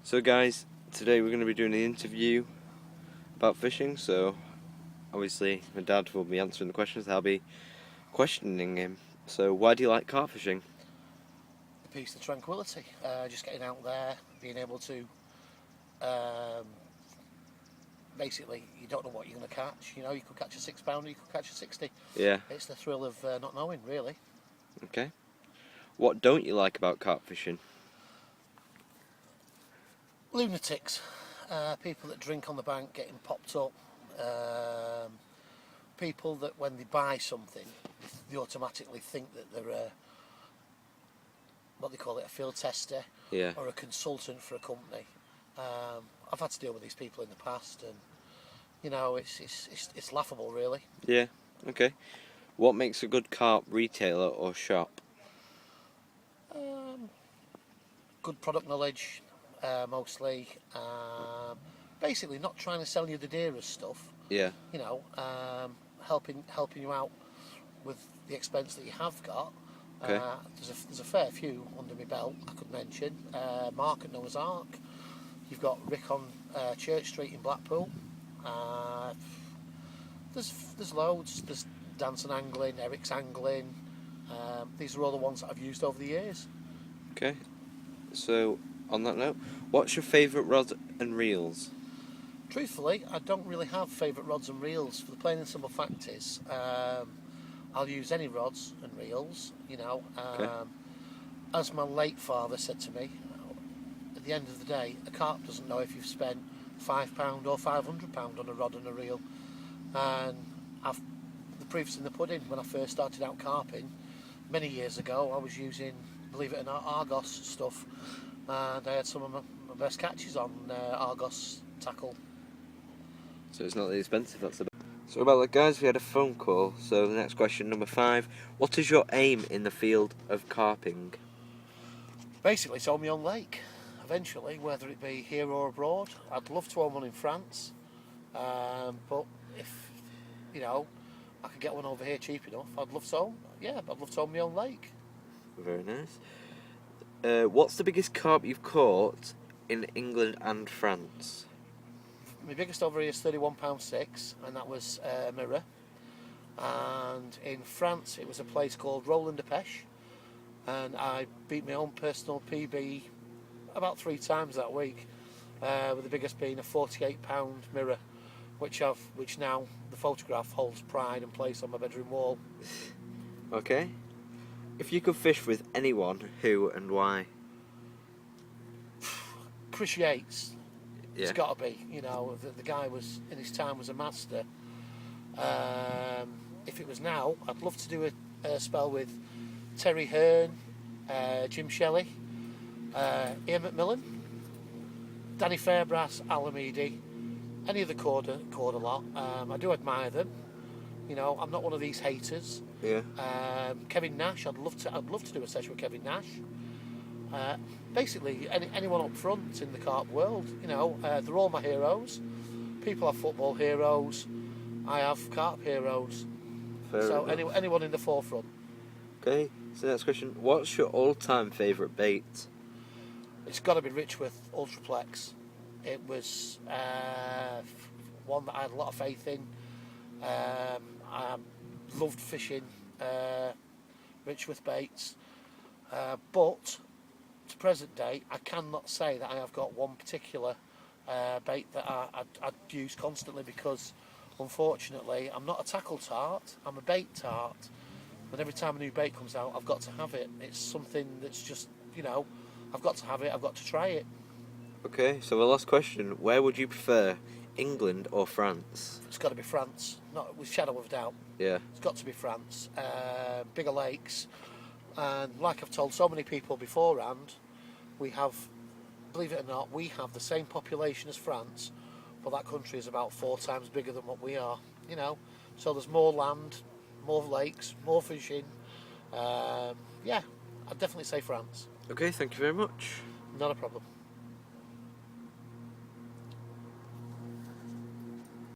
So guys, today we're going to be doing an interview about fishing, so obviously my dad will be answering the questions, I'll be questioning him. So why do you like carp fishing? The peace, the tranquility, just getting out there, being able to, basically, you don't know what you're going to catch. You know, you could catch a 6-pounder, you could catch a 60. Yeah. It's the thrill of not knowing, really. Okay. What don't you like about carp fishing? Lunatics, people that drink on the bank getting popped up, people that when they buy something, they automatically think that they're what they call it, a field tester, Yeah. or a consultant for a company. I've had to deal with these people in the past, and you know, it's laughable, really. Yeah. Okay. What makes a good carp retailer or shop? Good product knowledge, mostly. Basically, not trying to sell you the dearest stuff. Yeah. You know, helping you out with the expense that you have got. Okay. There's a fair few under my belt I could mention. Mark at Noah's Ark. You've got Rick on Church Street in Blackpool. There's loads. There's Dance and Angling, Eric's Angling. These are all the ones that I've used over the years. Okay. So, on that note, what's your favourite rod and reels? Truthfully, I don't really have favourite rods and reels. For the plain and simple fact is, I'll use any rods and reels, you know. Okay. As my late father said to me, at the end of the day, a carp doesn't know if you've spent £5 or £500 on a rod and a reel. And the proof's in the pudding. When I first started out carping, many years ago, I was using, believe it or not, Argos stuff. And I had some of my best catches on Argos tackle. So it's not that expensive, that's the best. So about that, guys, we had a phone call. So the next question, number 5. What is your aim in the field of carping? Basically, to own my own lake, eventually, whether it be here or abroad. I'd love to own one in France, but if, you know, I could get one over here cheap enough, I'd love to own my own lake. Very nice. What's the biggest carp you've caught in England and France? My biggest over here is £31.6, and that was Mirror. And in France, it was a place called Roland de Pêche, and I beat my own personal PB about 3 times that week, with the biggest being a £48 Mirror, which now the photograph holds pride and place on my bedroom wall. Okay. If you could fish with anyone, who and why? Chris Yates. Yeah. It's got to be, you know, the guy was, in his time, was a master. If it was now, I'd love to do a spell with Terry Hearn, Jim Shelley, Ian McMillan, Danny Fairbrass, Alamedi, any of the Corder lot. I do admire them. You know, I'm not one of these haters. Yeah. Kevin Nash, I'd love to do a session with Kevin Nash. Basically, anyone up front in the carp world, you know, they're all my heroes. People have football heroes. I have carp heroes. So anyone in the forefront. Okay. So next question: what's your all-time favourite bait? It's got to be Richworth Ultraplex. It was one that I had a lot of faith in. I loved fishing Richworth baits, but to present day, I cannot say that I have got one particular bait that I'd use constantly, because unfortunately I'm not a tackle tart, I'm a bait tart, and every time a new bait comes out I've got to have it. It's something that's just, you know, I've got to have it, I've got to try it. Okay, so the last question: where would you prefer, England or France? It's got to be France, not with shadow of doubt. Yeah. It's got to be France. Bigger lakes, and like I've told so many people beforehand, we have, believe it or not, we have the same population as France, but that country is about 4 times bigger than what we are, you know. So there's more land, more lakes, more fishing. Yeah, I'd definitely say France. Okay, thank you very much. Not a problem.